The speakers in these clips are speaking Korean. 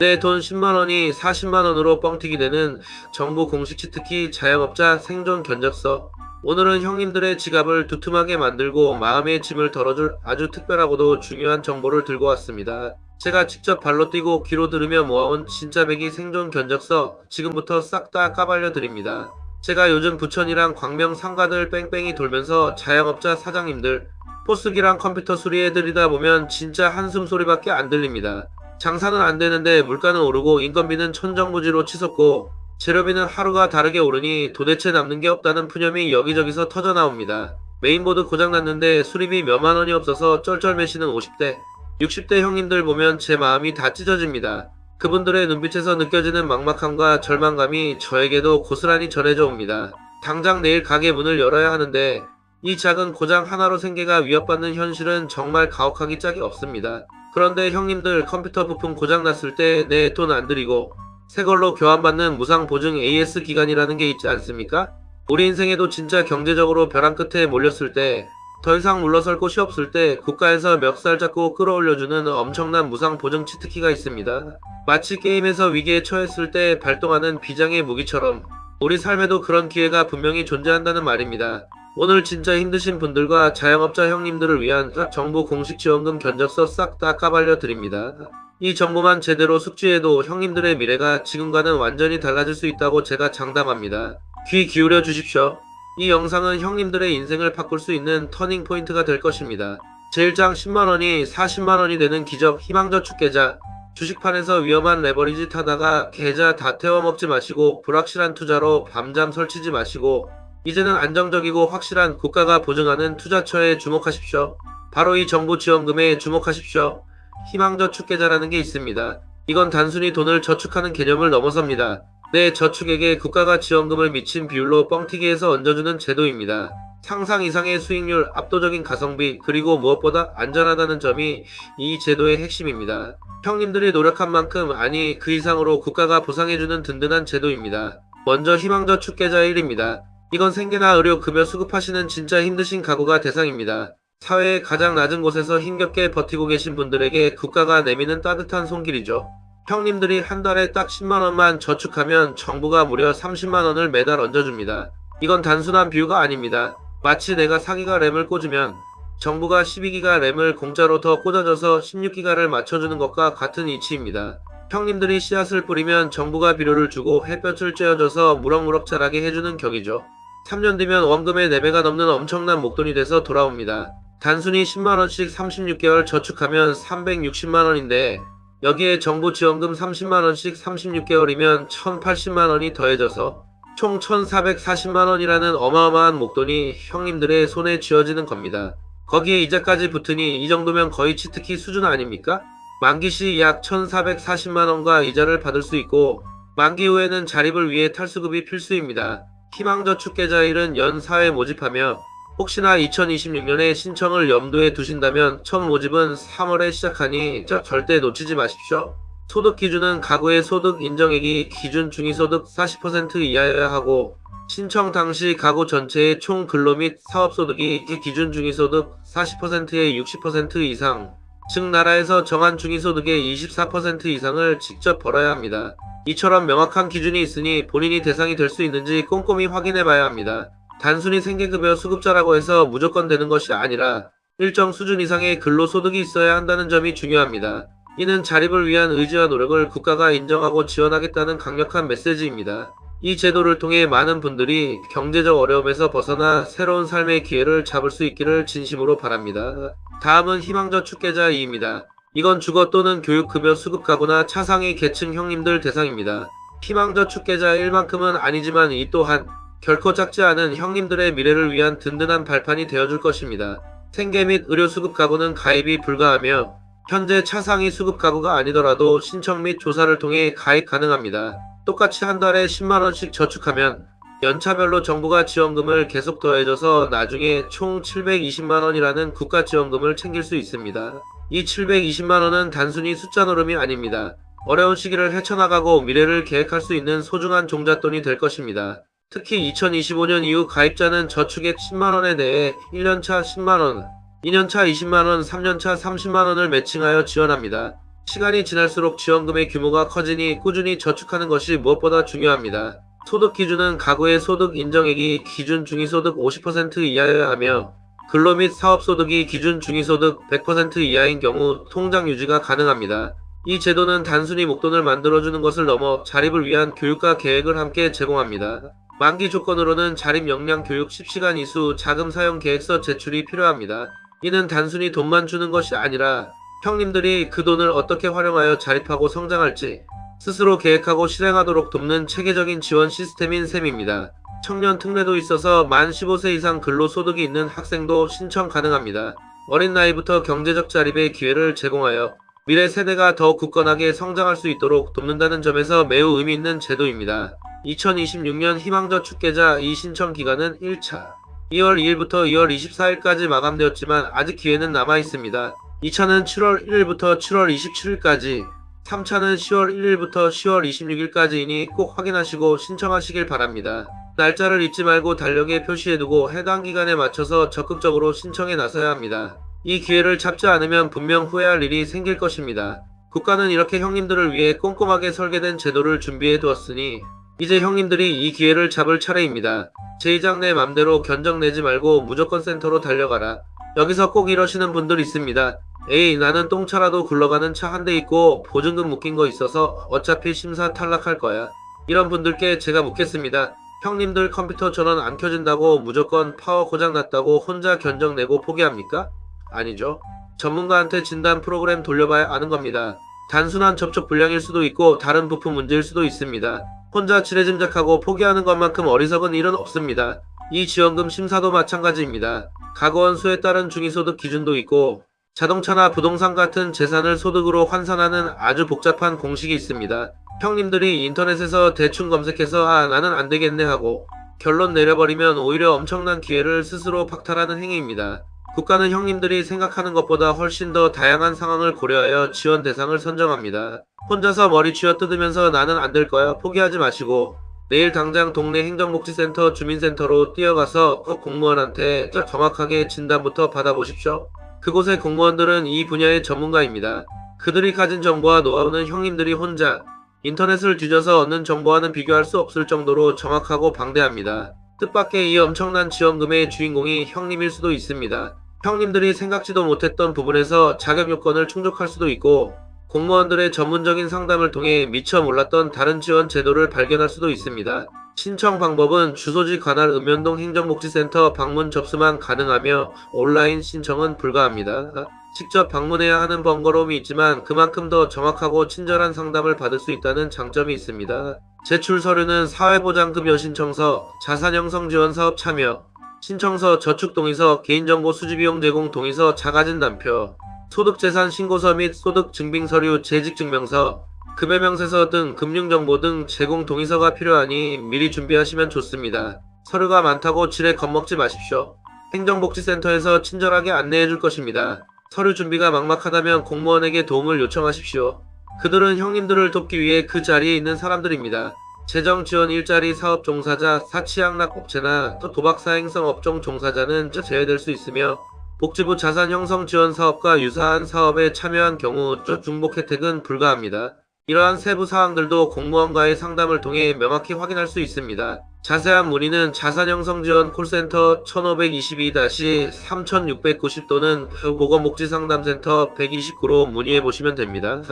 내 돈 10만원이 40만원으로 뻥튀기 되는 정부 공식 치트키 자영업자 생존 견적서. 오늘은 형님들의 지갑을 두툼하게 만들고 마음의 짐을 덜어줄 아주 특별하고도 중요한 정보를 들고 왔습니다. 제가 직접 발로 뛰고 귀로 들으며 모아온 진짜 배기 생존 견적서 지금부터 싹 다 까발려 드립니다. 제가 요즘 부천이랑 광명 상가들 뺑뺑이 돌면서 자영업자 사장님들 포스기랑 컴퓨터 수리해드리다 보면 진짜 한숨 소리밖에 안 들립니다. 장사는 안 되는데 물가는 오르고 인건비는 천정부지로 치솟고 재료비는 하루가 다르게 오르니 도대체 남는 게 없다는 푸념이 여기저기서 터져나옵니다. 메인보드 고장났는데 수리비 몇만 원이 없어서 쩔쩔매시는 50대, 60대 형님들 보면 제 마음이 다 찢어집니다. 그분들의 눈빛에서 느껴지는 막막함과 절망감이 저에게도 고스란히 전해져 옵니다. 당장 내일 가게 문을 열어야 하는데 이 작은 고장 하나로 생계가 위협받는 현실은 정말 가혹하기 짝이 없습니다. 그런데 형님들 컴퓨터 부품 고장났을 때 내 돈 안 들이고 새걸로 교환받는 무상보증 AS 기간이라는 게 있지 않습니까? 우리 인생에도 진짜 경제적으로 벼랑 끝에 몰렸을 때 더 이상 물러설 곳이 없을 때 국가에서 멱살 잡고 끌어올려주는 엄청난 무상보증 치트키가 있습니다. 마치 게임에서 위기에 처했을 때 발동하는 비장의 무기처럼 우리 삶에도 그런 기회가 분명히 존재한다는 말입니다. 오늘 진짜 힘드신 분들과 자영업자 형님들을 위한 정부 공식 지원금 견적서 싹 다 까발려 드립니다. 이 정보만 제대로 숙지해도 형님들의 미래가 지금과는 완전히 달라질 수 있다고 제가 장담합니다. 귀 기울여 주십시오. 이 영상은 형님들의 인생을 바꿀 수 있는 터닝 포인트가 될 것입니다. 제1장 10만원이 40만원이 되는 기적 희망저축계좌. 주식판에서 위험한 레버리지 타다가 계좌 다 태워 먹지 마시고 불확실한 투자로 밤잠 설치지 마시고 이제는 안정적이고 확실한 국가가 보증하는 투자처에 주목하십시오. 바로 이 정부 지원금에 주목하십시오. 희망저축계좌라는 게 있습니다. 이건 단순히 돈을 저축하는 개념을 넘어섭니다. 내 저축액에 국가가 지원금을 미친 비율로 뻥튀기해서 얹어주는 제도입니다. 상상 이상의 수익률, 압도적인 가성비, 그리고 무엇보다 안전하다는 점이 이 제도의 핵심입니다. 형님들이 노력한 만큼, 아니 그 이상으로 국가가 보상해주는 든든한 제도입니다. 먼저 희망저축계좌 1입니다. 이건 생계나 의료, 급여 수급하시는 진짜 힘드신 가구가 대상입니다. 사회의 가장 낮은 곳에서 힘겹게 버티고 계신 분들에게 국가가 내미는 따뜻한 손길이죠. 형님들이 한 달에 딱 10만원만 저축하면 정부가 무려 30만원을 매달 얹어줍니다. 이건 단순한 비유가 아닙니다. 마치 내가 4기가 램을 꽂으면 정부가 12기가 램을 공짜로 더 꽂아줘서 16기가를 맞춰주는 것과 같은 이치입니다. 형님들이 씨앗을 뿌리면 정부가 비료를 주고 햇볕을 쬐어줘서 무럭무럭 자라게 해주는 격이죠. 3년 뒤면 원금의 4배가 넘는 엄청난 목돈이 돼서 돌아옵니다. 단순히 10만원씩 36개월 저축하면 360만원인데 여기에 정부 지원금 30만원씩 36개월이면 1080만원이 더해져서 총 1440만원이라는 어마어마한 목돈이 형님들의 손에 쥐어지는 겁니다. 거기에 이자까지 붙으니 이 정도면 거의 치트키 수준 아닙니까? 만기 시 약 1440만원과 이자를 받을 수 있고 만기 후에는 자립을 위해 탈수급이 필수입니다. 희망저축계좌 1은 연 4회 모집하며 혹시나 2026년에 신청을 염두에 두신다면 첫 모집은 3월에 시작하니 절대 놓치지 마십시오. 소득 기준은 가구의 소득 인정액이 기준 중위소득 40% 이하여야 하고 신청 당시 가구 전체의 총 근로 및 사업소득이 기준 중위소득 40%의 60% 이상, 즉 나라에서 정한 중위소득의 24% 이상을 직접 벌어야 합니다. 이처럼 명확한 기준이 있으니 본인이 대상이 될 수 있는지 꼼꼼히 확인해 봐야 합니다. 단순히 생계급여 수급자라고 해서 무조건 되는 것이 아니라 일정 수준 이상의 근로소득이 있어야 한다는 점이 중요합니다. 이는 자립을 위한 의지와 노력을 국가가 인정하고 지원하겠다는 강력한 메시지입니다. 이 제도를 통해 많은 분들이 경제적 어려움에서 벗어나 새로운 삶의 기회를 잡을 수 있기를 진심으로 바랍니다. 다음은 희망저축계좌 2입니다. 이건 주거 또는 교육급여 수급가구나 차상위 계층 형님들 대상입니다. 희망저축계좌 1만큼은 아니지만 이 또한 결코 작지 않은 형님들의 미래를 위한 든든한 발판이 되어줄 것입니다. 생계 및 의료 수급 가구는 가입이 불가하며 현재 차상위 수급 가구가 아니더라도 신청 및 조사를 통해 가입 가능합니다. 똑같이 한 달에 10만원씩 저축하면 연차별로 정부가 지원금을 계속 더해줘서 나중에 총 720만원이라는 국가 지원금을 챙길 수 있습니다. 이 720만원은 단순히 숫자 노름이 아닙니다. 어려운 시기를 헤쳐나가고 미래를 계획할 수 있는 소중한 종잣돈이 될 것입니다. 특히 2025년 이후 가입자는 저축액 10만원에 대해 1년차 10만원, 2년차 20만원, 3년차 30만원을 매칭하여 지원합니다. 시간이 지날수록 지원금의 규모가 커지니 꾸준히 저축하는 것이 무엇보다 중요합니다. 소득 기준은 가구의 소득 인정액이 기준 중위소득 50% 이하여야 하며 근로 및 사업소득이 기준 중위소득 100% 이하인 경우 통장 유지가 가능합니다. 이 제도는 단순히 목돈을 만들어주는 것을 넘어 자립을 위한 교육과 계획을 함께 제공합니다. 만기 조건으로는 자립 역량 교육 10시간 이수 자금 사용 계획서 제출이 필요합니다. 이는 단순히 돈만 주는 것이 아니라 형님들이 그 돈을 어떻게 활용하여 자립하고 성장할지 스스로 계획하고 실행하도록 돕는 체계적인 지원 시스템인 셈입니다. 청년 특례도 있어서 만 15세 이상 근로소득이 있는 학생도 신청 가능합니다. 어린 나이부터 경제적 자립의 기회를 제공하여 미래 세대가 더 굳건하게 성장할 수 있도록 돕는다는 점에서 매우 의미 있는 제도입니다. 2026년 희망저축 계좌 이신청 기간은 1차 2월 2일부터 2월 24일까지 마감되었지만 아직 기회는 남아 있습니다. 2차는 7월 1일부터 7월 27일까지, 3차는 10월 1일부터 10월 26일까지이니 꼭 확인하시고 신청하시길 바랍니다. 날짜를 잊지 말고 달력에 표시해두고 해당 기간에 맞춰서 적극적으로 신청에 나서야 합니다. 이 기회를 잡지 않으면 분명 후회할 일이 생길 것입니다. 국가는 이렇게 형님들을 위해 꼼꼼하게 설계된 제도를 준비해 두었으니 이제 형님들이 이 기회를 잡을 차례입니다. 제2장 내 맘대로 견적 내지 말고 무조건 센터로 달려가라. 여기서 꼭 이러시는 분들 있습니다. 에이, 나는 똥차라도 굴러가는 차 한 대 있고 보증금 묶인 거 있어서 어차피 심사 탈락할 거야. 이런 분들께 제가 묻겠습니다. 형님들 컴퓨터 전원 안 켜진다고 무조건 파워 고장 났다고 혼자 견적 내고 포기합니까? 아니죠. 전문가한테 진단 프로그램 돌려봐야 아는 겁니다. 단순한 접촉 불량일 수도 있고 다른 부품 문제일 수도 있습니다. 혼자 지레짐작하고 포기하는 것만큼 어리석은 일은 없습니다. 이 지원금 심사도 마찬가지입니다. 가구원 수에 따른 중위소득 기준도 있고 자동차나 부동산 같은 재산을 소득으로 환산하는 아주 복잡한 공식이 있습니다. 형님들이 인터넷에서 대충 검색해서 나는 안 되겠네 하고 결론 내려버리면 오히려 엄청난 기회를 스스로 박탈하는 행위입니다. 국가는 형님들이 생각하는 것보다 훨씬 더 다양한 상황을 고려하여 지원 대상을 선정합니다. 혼자서 머리 쥐어 뜯으면서 나는 안 될 거야 포기하지 마시고 내일 당장 동네 행정복지센터 주민센터로 뛰어가서 공무원한테 정확하게 진단부터 받아보십시오. 그곳의 공무원들은 이 분야의 전문가입니다. 그들이 가진 정보와 노하우는 형님들이 혼자 인터넷을 뒤져서 얻는 정보와는 비교할 수 없을 정도로 정확하고 방대합니다. 뜻밖의 이 엄청난 지원금의 주인공이 형님일 수도 있습니다. 형님들이 생각지도 못했던 부분에서 자격 요건을 충족할 수도 있고 공무원들의 전문적인 상담을 통해 미처 몰랐던 다른 지원 제도를 발견할 수도 있습니다. 신청 방법은 주소지 관할 읍면동 행정복지센터 방문 접수만 가능하며 온라인 신청은 불가합니다. 직접 방문해야 하는 번거로움이 있지만 그만큼 더 정확하고 친절한 상담을 받을 수 있다는 장점이 있습니다. 제출 서류는 사회보장급 여신청서, 자산형성지원사업 참여, 신청서, 저축동의서, 개인정보 수집비용 제공 동의서, 자가진단표, 소득재산 신고서 및 소득증빙서류, 재직증명서, 급여명세서 등 금융정보 등 제공 동의서가 필요하니 미리 준비하시면 좋습니다. 서류가 많다고 지레 겁먹지 마십시오. 행정복지센터에서 친절하게 안내해 줄 것입니다. 서류 준비가 막막하다면 공무원에게 도움을 요청하십시오. 그들은 형님들을 돕기 위해 그 자리에 있는 사람들입니다. 재정지원 일자리 사업 종사자, 사치양락 업체나 도박사행성 업종 종사자는 제외될 수 있으며 복지부 자산형성지원사업과 유사한 사업에 참여한 경우 중복 혜택은 불가합니다. 이러한 세부 사항들도 공무원과의 상담을 통해 명확히 확인할 수 있습니다. 자세한 문의는 자산형성지원 콜센터 1522-3690 또는 보건복지상담센터 129로 문의해보시면 됩니다.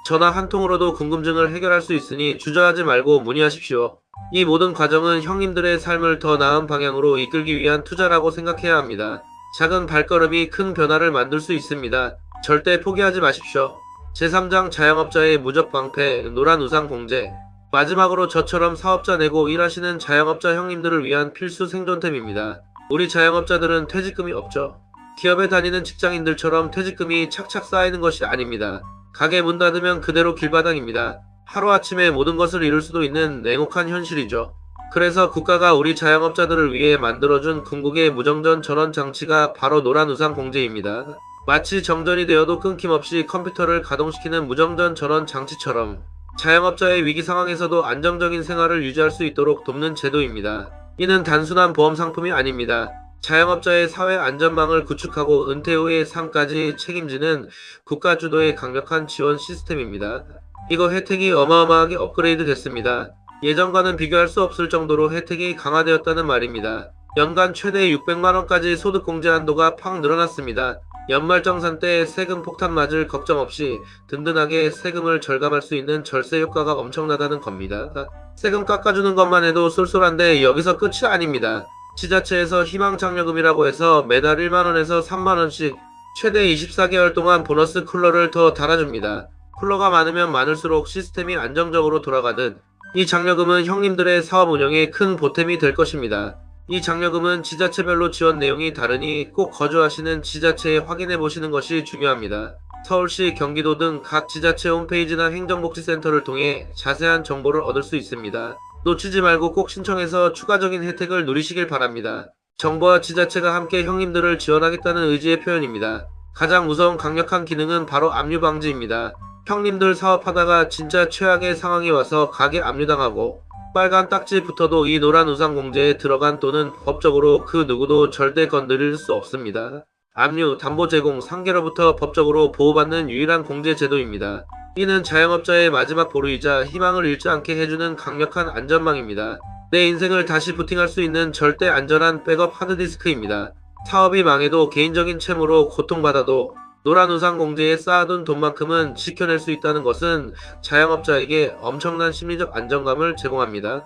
전화 한 통으로도 궁금증을 해결할 수 있으니 주저하지 말고 문의하십시오. 이 모든 과정은 형님들의 삶을 더 나은 방향으로 이끌기 위한 투자라고 생각해야 합니다. 작은 발걸음이 큰 변화를 만들 수 있습니다. 절대 포기하지 마십시오. 제3장 자영업자의 무적방패, 노란우산 공제. 마지막으로 저처럼 사업자 내고 일하시는 자영업자 형님들을 위한 필수 생존템입니다. 우리 자영업자들은 퇴직금이 없죠. 기업에 다니는 직장인들처럼 퇴직금이 착착 쌓이는 것이 아닙니다. 가게 문 닫으면 그대로 길바닥입니다. 하루아침에 모든 것을 잃을 수도 있는 냉혹한 현실이죠. 그래서 국가가 우리 자영업자들을 위해 만들어준 궁극의 무정전 전원 장치가 바로 노란우산 공제입니다. 마치 정전이 되어도 끊김없이 컴퓨터를 가동시키는 무정전 전원 장치처럼 자영업자의 위기 상황에서도 안정적인 생활을 유지할 수 있도록 돕는 제도입니다. 이는 단순한 보험 상품이 아닙니다. 자영업자의 사회 안전망을 구축하고 은퇴 후의 삶까지 책임지는 국가 주도의 강력한 지원 시스템입니다. 이거 혜택이 어마어마하게 업그레이드 됐습니다. 예전과는 비교할 수 없을 정도로 혜택이 강화되었다는 말입니다. 연간 최대 600만원까지 소득 공제 한도가 팍 늘어났습니다. 연말정산 때 세금 폭탄 맞을 걱정 없이 든든하게 세금을 절감할 수 있는 절세 효과가 엄청나다는 겁니다. 세금 깎아주는 것만 해도 쏠쏠한데 여기서 끝이 아닙니다. 지자체에서 희망장려금이라고 해서 매달 1만원에서 3만원씩 최대 24개월 동안 보너스 쿨러를 더 달아줍니다. 쿨러가 많으면 많을수록 시스템이 안정적으로 돌아가듯 이 장려금은 형님들의 사업 운영에 큰 보탬이 될 것입니다. 이 장려금은 지자체별로 지원 내용이 다르니 꼭 거주하시는 지자체에 확인해 보시는 것이 중요합니다. 서울시, 경기도 등 각 지자체 홈페이지나 행정복지센터를 통해 자세한 정보를 얻을 수 있습니다. 놓치지 말고 꼭 신청해서 추가적인 혜택을 누리시길 바랍니다. 정부와 지자체가 함께 형님들을 지원하겠다는 의지의 표현입니다. 가장 무서운 강력한 기능은 바로 압류 방지입니다. 형님들 사업하다가 진짜 최악의 상황이 와서 가게 압류당하고 빨간 딱지 붙어도 이 노란 우산 공제에 들어간 돈은 법적으로 그 누구도 절대 건드릴 수 없습니다. 압류, 담보 제공, 상계로부터 법적으로 보호받는 유일한 공제 제도입니다. 이는 자영업자의 마지막 보루이자 희망을 잃지 않게 해주는 강력한 안전망입니다. 내 인생을 다시 부팅할 수 있는 절대 안전한 백업 하드디스크입니다. 사업이 망해도 개인적인 채무로 고통받아도 노란 우산 공제에 쌓아둔 돈만큼은 지켜낼 수 있다는 것은 자영업자에게 엄청난 심리적 안정감을 제공합니다.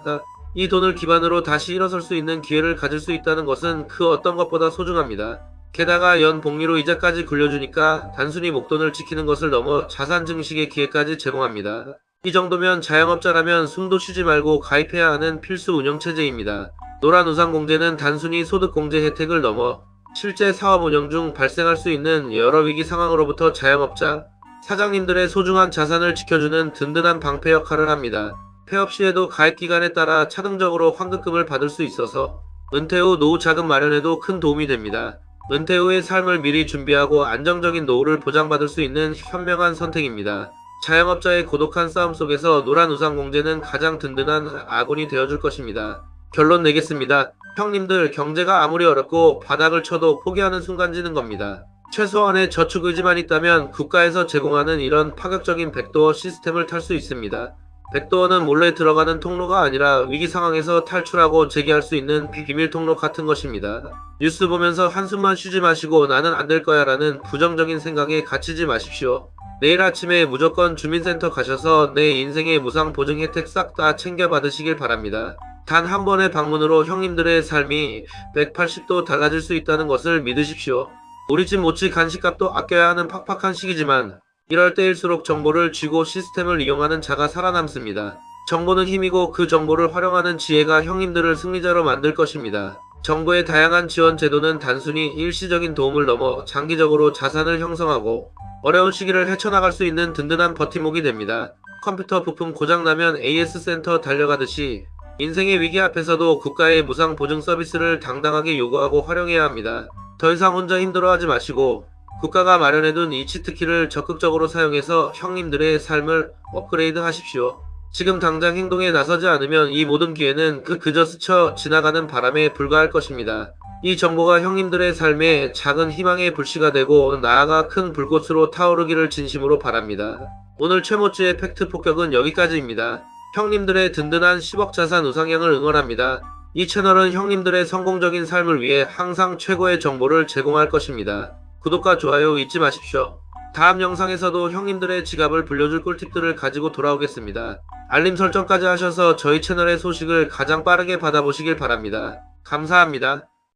이 돈을 기반으로 다시 일어설 수 있는 기회를 가질 수 있다는 것은 그 어떤 것보다 소중합니다. 게다가 연복리로 이자까지 굴려주니까 단순히 목돈을 지키는 것을 넘어 자산 증식의 기회까지 제공합니다. 이 정도면 자영업자라면 숨도 쉬지 말고 가입해야 하는 필수 운영체제입니다. 노란 우산 공제는 단순히 소득 공제 혜택을 넘어 실제 사업 운영 중 발생할 수 있는 여러 위기 상황으로부터 자영업자, 사장님들의 소중한 자산을 지켜주는 든든한 방패 역할을 합니다. 폐업 시에도 가입 기간에 따라 차등적으로 환급금을 받을 수 있어서 은퇴 후 노후 자금 마련에도 큰 도움이 됩니다. 은퇴 후의 삶을 미리 준비하고 안정적인 노후를 보장받을 수 있는 현명한 선택입니다. 자영업자의 고독한 싸움 속에서 노란 우산 공제는 가장 든든한 아군이 되어줄 것입니다. 결론 내겠습니다. 형님들, 경제가 아무리 어렵고 바닥을 쳐도 포기하는 순간지는 겁니다. 최소한의 저축 의지만 있다면 국가에서 제공하는 이런 파격적인 백도어 시스템을 탈 수 있습니다. 백도어는 몰래 들어가는 통로가 아니라 위기 상황에서 탈출하고 재기할 수 있는 비밀 통로 같은 것입니다. 뉴스 보면서 한숨만 쉬지 마시고 나는 안 될 거야 라는 부정적인 생각에 갇히지 마십시오. 내일 아침에 무조건 주민센터 가셔서 내 인생의 무상 보증 혜택 싹 다 챙겨 받으시길 바랍니다. 단 한 번의 방문으로 형님들의 삶이 180도 달라질 수 있다는 것을 믿으십시오. 우리 집 모치 간식값도 아껴야 하는 팍팍한 시기지만 이럴 때일수록 정보를 쥐고 시스템을 이용하는 자가 살아남습니다. 정보는 힘이고 그 정보를 활용하는 지혜가 형님들을 승리자로 만들 것입니다. 정부의 다양한 지원 제도는 단순히 일시적인 도움을 넘어 장기적으로 자산을 형성하고 어려운 시기를 헤쳐나갈 수 있는 든든한 버팀목이 됩니다. 컴퓨터 부품 고장나면 AS센터 달려가듯이 인생의 위기 앞에서도 국가의 무상 보증 서비스를 당당하게 요구하고 활용해야 합니다. 더 이상 혼자 힘들어하지 마시고 국가가 마련해둔 이 치트키를 적극적으로 사용해서 형님들의 삶을 업그레이드 하십시오. 지금 당장 행동에 나서지 않으면 이 모든 기회는 그저 스쳐 지나가는 바람에 불과할 것입니다. 이 정보가 형님들의 삶에 작은 희망의 불씨가 되고 나아가 큰 불꽃으로 타오르기를 진심으로 바랍니다. 오늘 최모찌의 팩트 폭격은 여기까지입니다. 형님들의 든든한 10억 자산 우상향을 응원합니다. 이 채널은 형님들의 성공적인 삶을 위해 항상 최고의 정보를 제공할 것입니다. 구독과 좋아요 잊지 마십시오. 다음 영상에서도 형님들의 지갑을 불려줄 꿀팁들을 가지고 돌아오겠습니다. 알림 설정까지 하셔서 저희 채널의 소식을 가장 빠르게 받아보시길 바랍니다. 감사합니다.